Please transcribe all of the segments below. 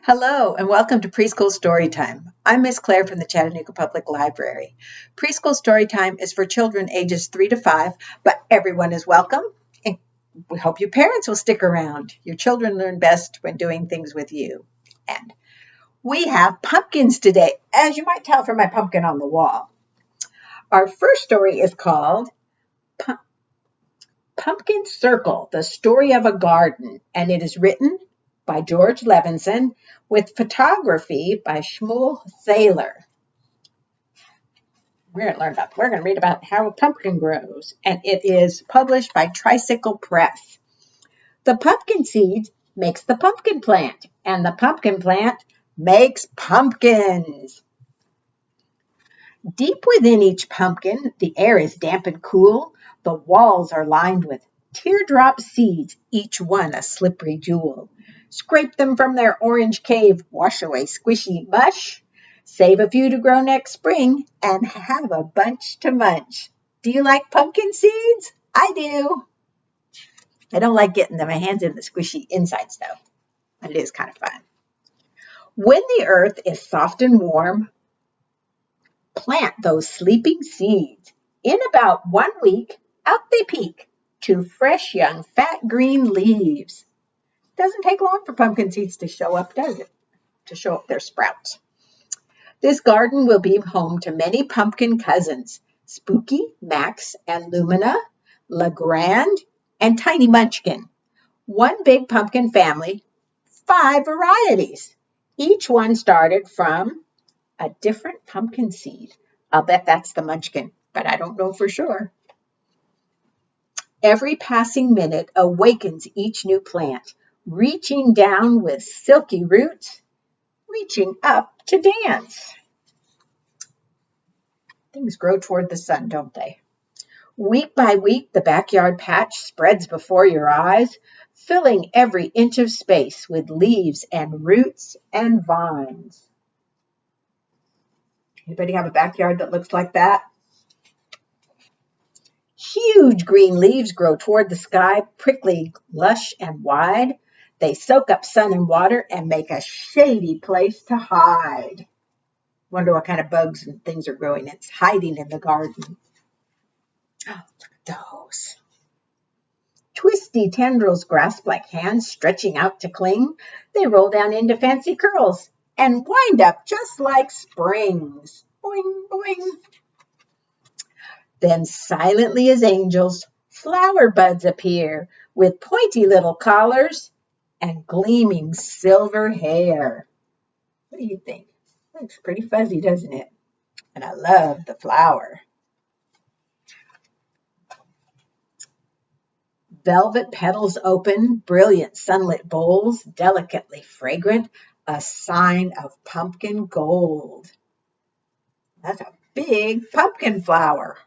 Hello and welcome to Preschool Storytime. I'm Miss Claire from the Chattanooga Public Library. Preschool Storytime is for children ages 3 to 5, but everyone is welcome, and we hope you parents will stick around. Your children learn best when doing things with you. And we have pumpkins today, as you might tell from my pumpkin on the wall. Our first story is called Pumpkin Circle, the Story of a Garden, and it is written by George Levinson with photography by Shmuel Thaler. We're going to read about how a pumpkin grows, and it is published by Tricycle Press. The pumpkin seed makes the pumpkin plant, and the pumpkin plant makes pumpkins. Deep within each pumpkin, the air is damp and cool. The walls are lined with teardrop seeds, each one a slippery jewel. Scrape them from their orange cave, wash away squishy mush, save a few to grow next spring, and have a bunch to munch. Do you like pumpkin seeds? I do. I don't like getting my hands in the squishy insides, though, but it is kind of fun. When the earth is soft and warm, plant those sleeping seeds. In about 1 week, out they peek to fresh, young, fat green leaves. Doesn't take long for pumpkin seeds to show up, does it? To show up their sprouts. This garden will be home to many pumpkin cousins, Spooky, Max, and Lumina, LeGrand, and Tiny Munchkin. One big pumpkin family, 5 varieties. Each one started from a different pumpkin seed. I'll bet that's the Munchkin, but I don't know for sure. Every passing minute awakens each new plant, reaching down with silky roots, reaching up to dance. Things grow toward the sun, don't they? Week by week, the backyard patch spreads before your eyes, filling every inch of space with leaves and roots and vines. Anybody have a backyard that looks like that? Huge green leaves grow toward the sky, prickly, lush, and wide. They soak up sun and water and make a shady place to hide. Wonder what kind of bugs and things are growing. It's hiding in the garden. Oh, look at those. Twisty tendrils grasp like hands stretching out to cling. They roll down into fancy curls and wind up just like springs. Boing, boing. Then silently as angels, flower buds appear with pointy little collars and gleaming silver hair. What do you think? Looks pretty fuzzy, doesn't it? And I love the flower. Velvet petals open, brilliant sunlit bowls, delicately fragrant, a sign of pumpkin gold. That's a big pumpkin flower.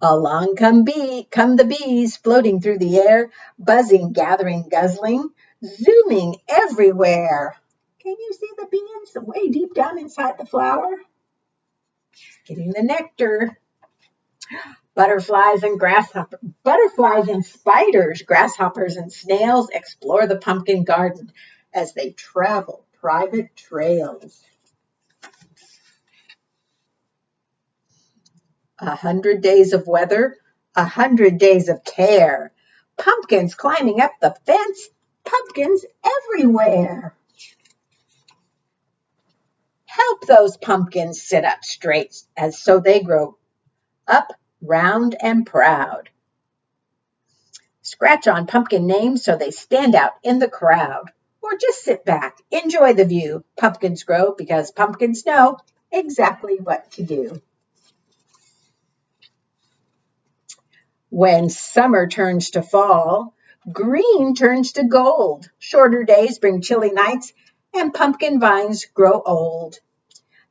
Along come the bees, floating through the air, buzzing, gathering, guzzling, zooming everywhere. Can you see the bees way deep down inside the flower? Getting the nectar. Butterflies and spiders, grasshoppers and snails explore the pumpkin garden as they travel private trails. 100 days of weather, 100 days of care. Pumpkins climbing up the fence, pumpkins everywhere. Help those pumpkins sit up straight so they grow up, round, and proud. Scratch on pumpkin names so they stand out in the crowd. Or just sit back, enjoy the view. Pumpkins grow because pumpkins know exactly what to do. When summer turns to fall, green turns to gold. Shorter days bring chilly nights, and pumpkin vines grow old.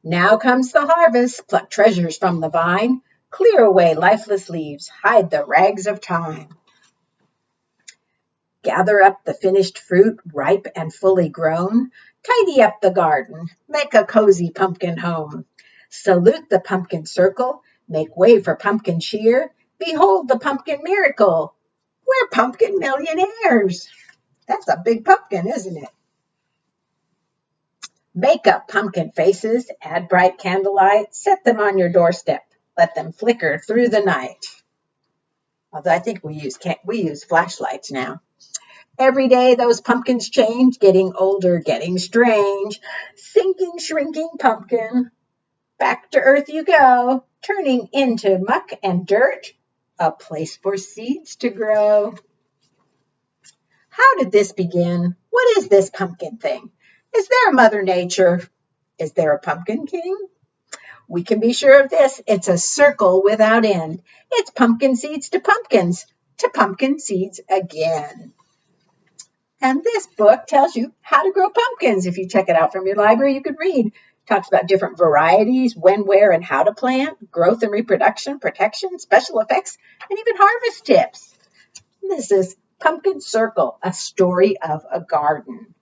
Now comes the harvest, pluck treasures from the vine, clear away lifeless leaves, hide the rags of time. Gather up the finished fruit, ripe and fully grown. Tidy up the garden, make a cozy pumpkin home. Salute the pumpkin circle, make way for pumpkin cheer. Behold the pumpkin miracle. We're pumpkin millionaires. That's a big pumpkin, isn't it? Make up pumpkin faces, add bright candlelight, set them on your doorstep. Let them flicker through the night. Although I think we use flashlights now. Every day those pumpkins change, getting older, getting strange. Sinking, shrinking pumpkin, back to earth you go, turning into muck and dirt, a place for seeds to grow. How did this begin? What is this pumpkin thing? Is there a Mother Nature? Is there a pumpkin king? We can be sure of this. It's a circle without end. It's pumpkin seeds to pumpkin seeds again. And this book tells you how to grow pumpkins. If you check it out from your library, you could read. It talks about different varieties, when, where, and how to plant, growth and reproduction, protection, special effects, and even harvest tips. This is Pumpkin Circle, a story of a garden.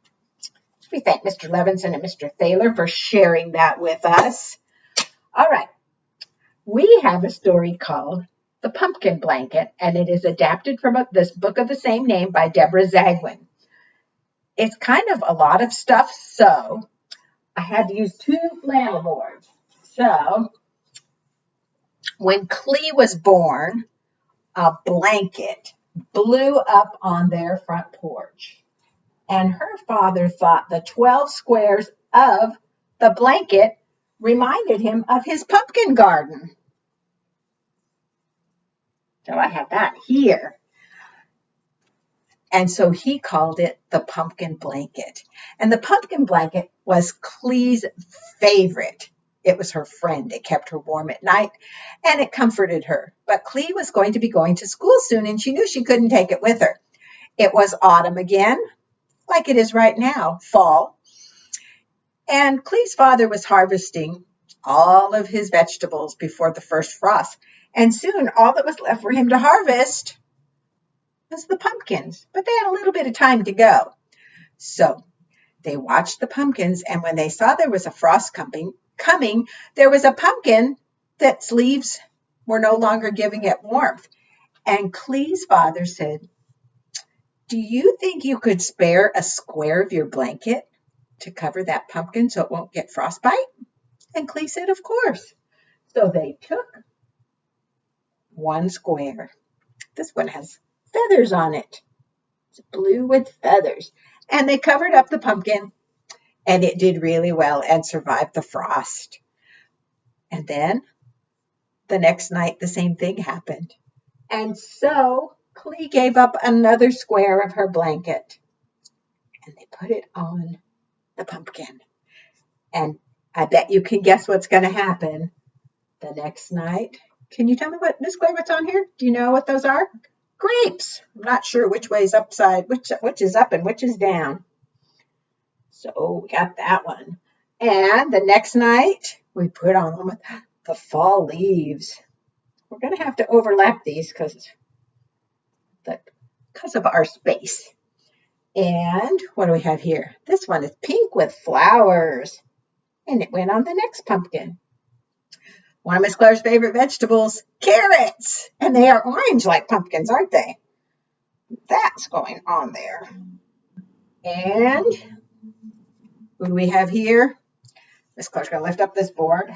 We thank Mr. Levinson and Mr. Thaler for sharing that with us. All right. We have a story called The Pumpkin Blanket, and it is adapted from this book of the same name by Deborah Zagwin. It's kind of a lot of stuff, so I had to use 2 flannel boards. So when Clee was born, a blanket blew up on their front porch. And her father thought the 12 squares of the blanket reminded him of his pumpkin garden. So I have that here. And so he called it the pumpkin blanket. And the pumpkin blanket was Clee's favorite. It was her friend. It kept her warm at night, and it comforted her. But Clee was going to be going to school soon, and she knew she couldn't take it with her. It was autumn again, like it is right now, fall. And Clee's father was harvesting all of his vegetables before the first frost. And soon all that was left for him to harvest was the pumpkins, but they had a little bit of time to go. So they watched the pumpkins, and when they saw there was a frost coming, there was a pumpkin that's leaves were no longer giving it warmth. And Clee's father said, "Do you think you could spare a square of your blanket to cover that pumpkin so it won't get frostbite?" And Clee said, "Of course." So they took 1 square. This one has feathers on it. It's blue with feathers. And they covered up the pumpkin, and it did really well and survived the frost. And then the next night, the same thing happened. And so Clee gave up another square of her blanket, and they put it on the pumpkin. And I bet you can guess what's going to happen the next night. Can you tell me Miss Claire, what's on here? Do you know what those are? Grapes. I'm not sure which way is upside, which is up and which is down. So we got that one. And the next night, we put on the fall leaves. We're going to have to overlap these because of our space. And what do we have here? This one is pink with flowers. And it went on the next pumpkin. One of Miss Claire's favorite vegetables, carrots. And they are orange like pumpkins, aren't they? That's going on there. And what do we have here? Miss Claire's going to lift up this board.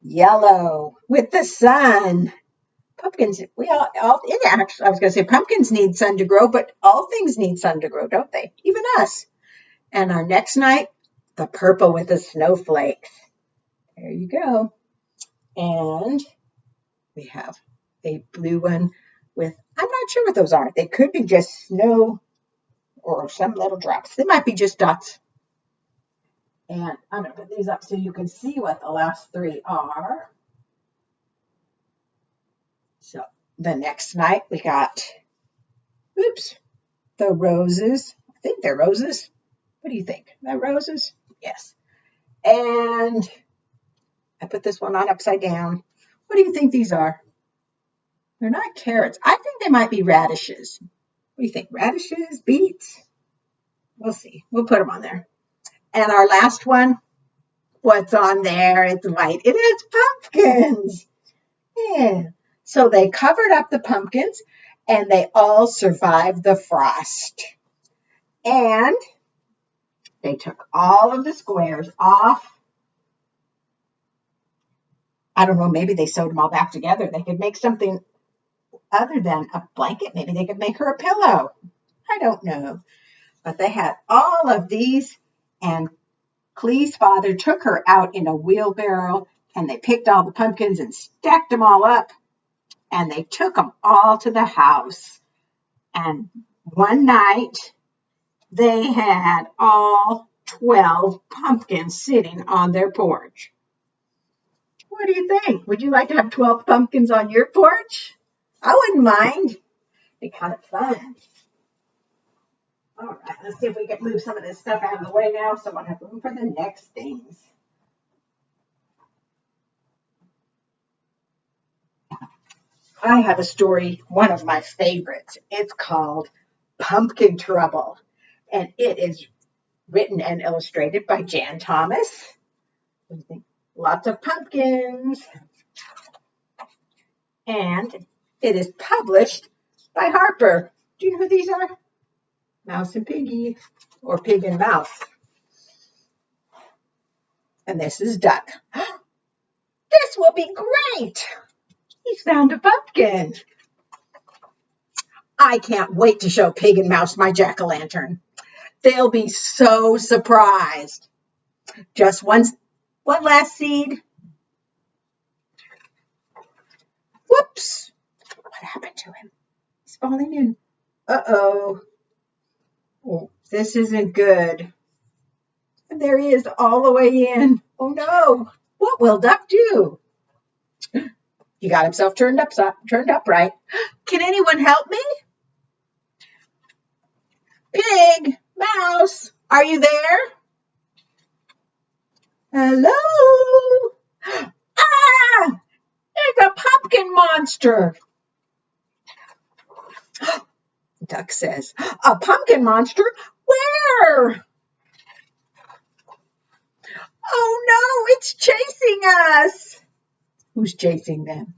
Yellow with the sun. Pumpkins, I was going to say pumpkins need sun to grow, but all things need sun to grow, don't they? Even us. And our next night, the purple with the snowflakes. There you go. And we have a blue one with, I'm not sure what those are. They could be just snow or some little drops. They might be just dots. And I'm going to put these up so you can see what the last 3 are. So the next night we got, the roses. I think they're roses. What do you think? Are they roses? Yes. And I put this one on upside down. What do you think these are? They're not carrots. I think they might be radishes. What do you think? Radishes, beets? We'll see. We'll put them on there. And our last one, what's on there? It's white. It is pumpkins. Yeah. So they covered up the pumpkins, and they all survived the frost. And they took all of the squares off. I don't know, maybe they sewed them all back together. They could make something other than a blanket. Maybe they could make her a pillow. I don't know. But they had all of these, and Clee's father took her out in a wheelbarrow, and they picked all the pumpkins and stacked them all up, and they took them all to the house. And one night, they had all 12 pumpkins sitting on their porch. What do you think? Would you like to have 12 pumpkins on your porch? I wouldn't mind. It'd be kind of fun. All right, let's see if we can move some of this stuff out of the way now so I have room for the next things. I have a story, one of my favorites. It's called Pumpkin Trouble, and it is written and illustrated by Jan Thomas. What do you think? Lots of pumpkins. And it is published by Harper. Do you know who these are? Mouse and Piggy, or Pig and Mouse. And this is Duck. This will be great. He's found a pumpkin. I can't wait to show Pig and Mouse my jack-o'-lantern. They'll be so surprised. Just one last seed. Whoops. What happened to him? He's falling in. Uh-oh. Oh, this isn't good. And there he is all the way in. Oh no. What will Duck do? He got himself turned upright. Can anyone help me? Pig, Mouse, are you there? Hello? Ah! There's a pumpkin monster. Duck says, a pumpkin monster? Where? Oh no, it's chasing us. Who's chasing them?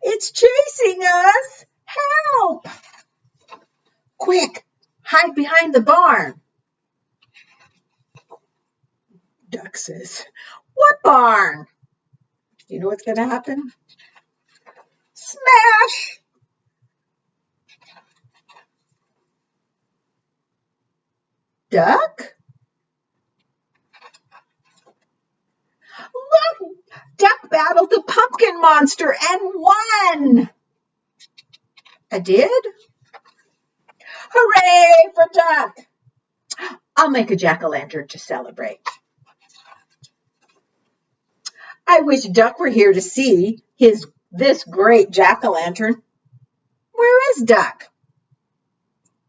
It's chasing us. Help! Quick, hide behind the barn. Duck says, what barn? Do you know what's going to happen? Smash! Duck? Look! Duck battled the pumpkin monster and won! I did? Hooray for Duck! I'll make a jack-o'-lantern to celebrate. I wish Duck were here to see this great jack-o'-lantern. Where is Duck?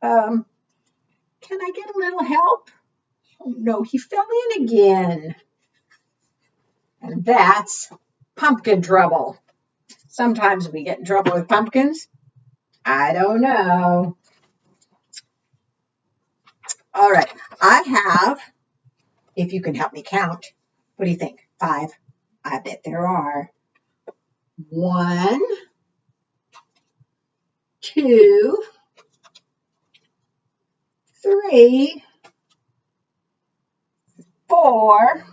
Can I get a little help? Oh no, he fell in again. And that's pumpkin trouble. Sometimes we get in trouble with pumpkins. I don't know. All right, I have, if you can help me count, what do you think? 5. I bet there are. 1, 2, 3, 4,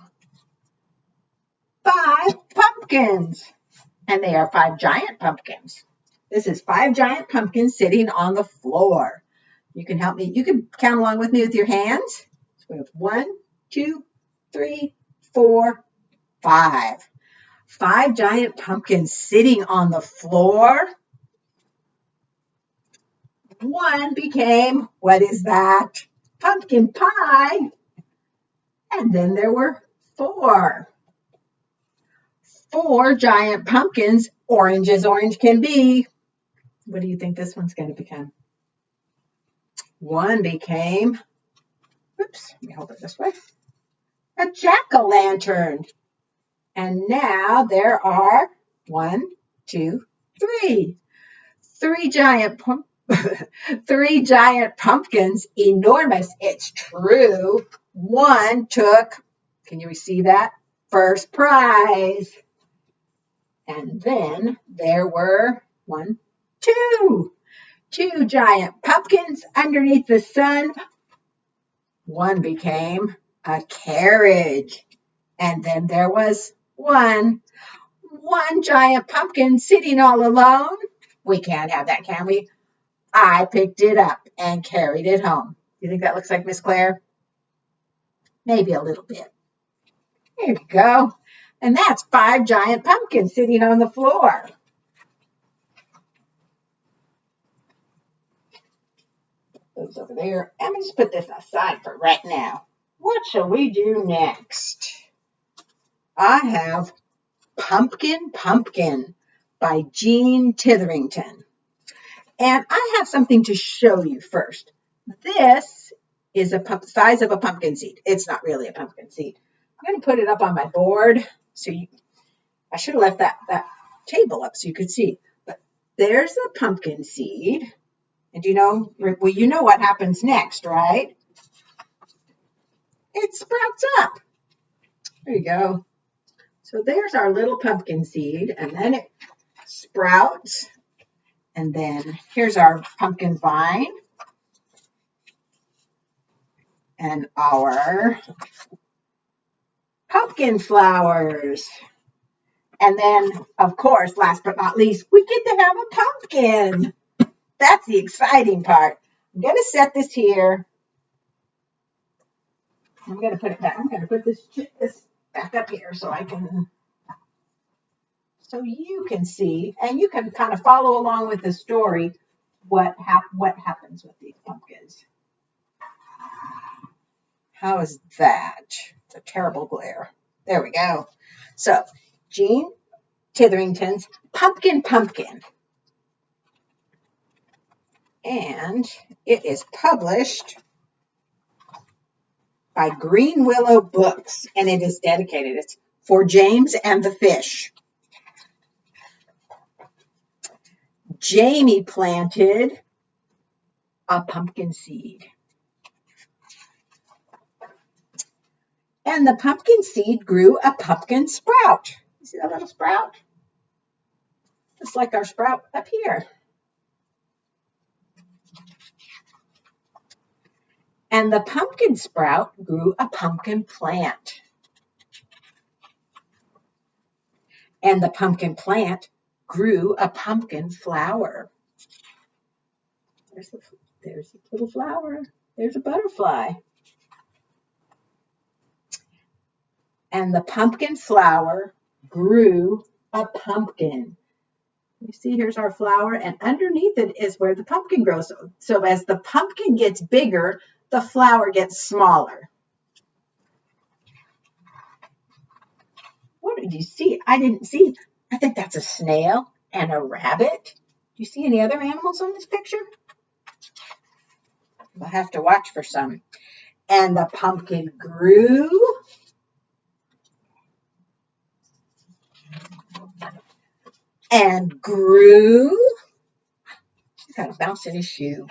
5 pumpkins. And they are 5 giant pumpkins. This is 5 giant pumpkins sitting on the floor. You can help me. You can count along with me with your hands. So we have 1, 2, 3, 4, 5. 5 giant pumpkins sitting on the floor. One became, what is that? Pumpkin pie. And then there were 4. 4 giant pumpkins, orange as orange can be. What do you think this one's going to become? One became, oops, let me hold it this way, a jack-o'-lantern. And now there are 1, 2, 3. 3 giant pumpkins, enormous, it's true. One took, can you see that? First prize. And then there were 1, Two giant pumpkins underneath the sun. One became a carriage. And then there was one giant pumpkin sitting all alone. We can't have that, can we? I picked it up and carried it home. You think that looks like Miss Claire? Maybe a little bit. Here we go. And that's 5 giant pumpkins sitting on the floor. Those over there. I'm going to just put this aside for right now. What shall we do next? I have Pumpkin by Jean Titherington. And I have something to show you first. This is the size of a pumpkin seed. It's not really a pumpkin seed. I'm going to put it up on my board. I should have left that table up so you could see. But there's a pumpkin seed. And you know what happens next, right? It sprouts up. There you go. So there's our little pumpkin seed, and then it sprouts. And then here's our pumpkin vine and our pumpkin flowers. And then, of course, last but not least, we get to have a pumpkin. That's the exciting part. I'm going to set this here. I'm going to put it back. I'm going to put this back up here so you can see, and you can kind of follow along with the story what happens with these pumpkins. How is that? It's a terrible glare. There we go. So, Jean Titherington's Pumpkin. And it is published by Green Willow Books, and it is dedicated. It's for James and the fish. Jamie planted a pumpkin seed. And the pumpkin seed grew a pumpkin sprout. You see that little sprout? Just like our sprout up here. And the pumpkin sprout grew a pumpkin plant. And the pumpkin plant grew a pumpkin flower. There's a little flower. There's a butterfly. And the pumpkin flower grew a pumpkin. You see, here's our flower, and underneath it is where the pumpkin grows. So as the pumpkin gets bigger, the flower gets smaller. What did you see? I didn't see. I think that's a snail and a rabbit. Do you see any other animals on this picture? We'll have to watch for some. And the pumpkin grew. And grew. He's got a bounce in his shoe.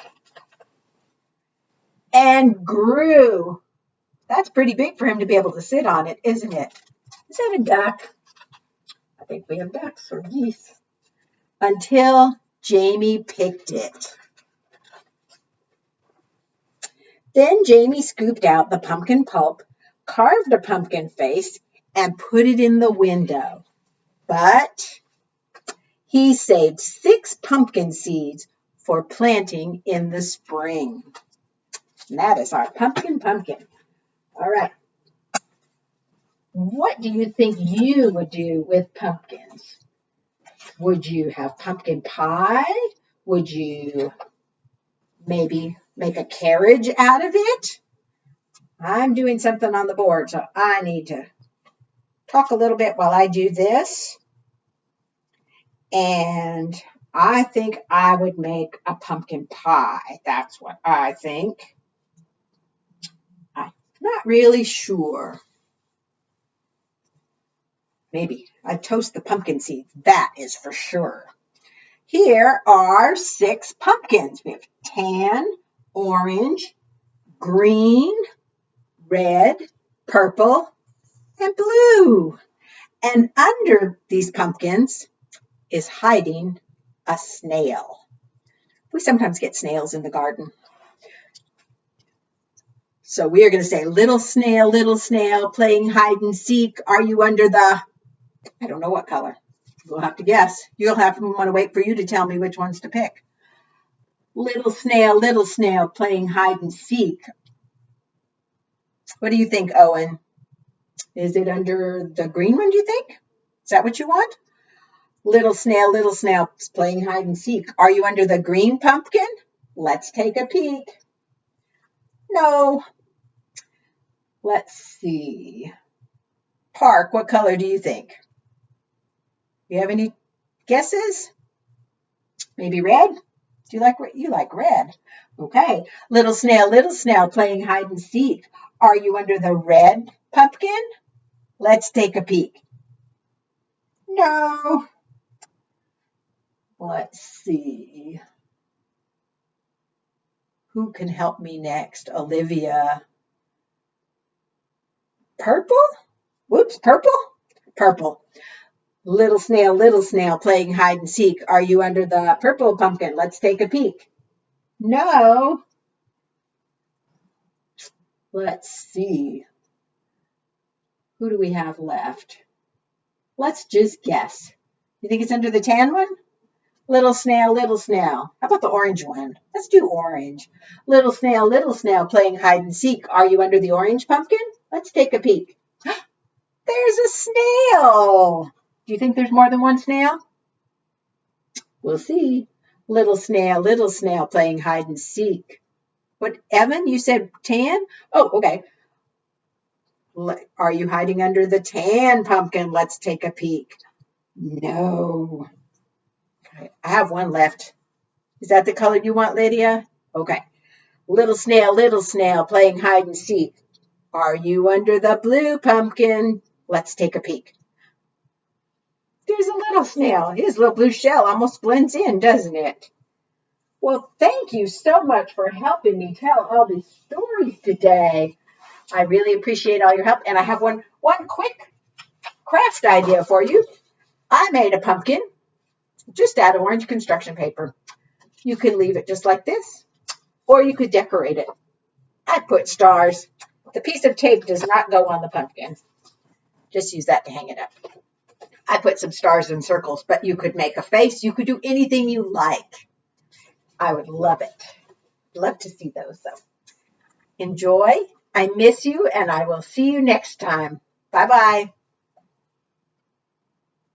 And grew. That's pretty big for him to be able to sit on it, isn't it? Is that a duck? I think we have ducks or geese. Until Jamie picked it. Then Jamie scooped out the pumpkin pulp, carved a pumpkin face, and put it in the window. But he saved 6 pumpkin seeds for planting in the spring. And that is our pumpkin. All right. What do you think you would do with pumpkins? Would you have pumpkin pie? Would you maybe make a carriage out of it? I'm doing something on the board, so I need to talk a little bit while I do this. And I think I would make a pumpkin pie. That's what I think. I'm not really sure. Maybe I'd toast the pumpkin seeds. That is for sure. Here are 6 pumpkins. We have tan, orange, green, red, purple, and blue. And under these pumpkins is hiding a snail. We sometimes get snails in the garden. So we are going to say, little snail, playing hide and seek. Are you under the, I don't know what color. We'll have to guess. You'll have to want to wait for you to tell me which ones to pick. Little snail, playing hide and seek. What do you think, Owen? Is it under the green one, do you think? Is that what you want? Little snail, playing hide and seek. Are you under the green pumpkin? Let's take a peek. No. Let's see. Park, what color do you think? You have any guesses? Maybe red? Do you like red? Okay. Little snail, playing hide and seek. Are you under the red pumpkin? Let's take a peek. No. Let's see. Who can help me next? Olivia. Purple? Whoops, purple? Purple. Little snail, playing hide and seek. Are you under the purple pumpkin? Let's take a peek. No. Let's see. Who do we have left? Let's just guess. You think it's under the tan one? Little snail. How about the orange one? Let's do orange. Little snail, playing hide and seek. Are you under the orange pumpkin? Let's take a peek. There's a snail. Do you think there's more than one snail? We'll see. Little snail, playing hide and seek. What, Evan, you said tan? Oh, okay. Are you hiding under the tan pumpkin? Let's take a peek. No. Okay, I have one left. Is that the color you want, Lydia? Okay. Little snail, playing hide and seek. Are you under the blue pumpkin? Let's take a peek. There's a little snail. His little blue shell almost blends in, doesn't it? Well, thank you so much for helping me tell all these stories today. I really appreciate all your help. And I have one quick craft idea for you. I made a pumpkin just out of orange construction paper. You can leave it just like this, or you could decorate it. I put stars. The piece of tape does not go on the pumpkin. Just use that to hang it up. I put some stars and circles, but you could make a face. You could do anything you like. I would love it. Love to see those. So enjoy. I miss you, and I will see you next time. Bye-bye.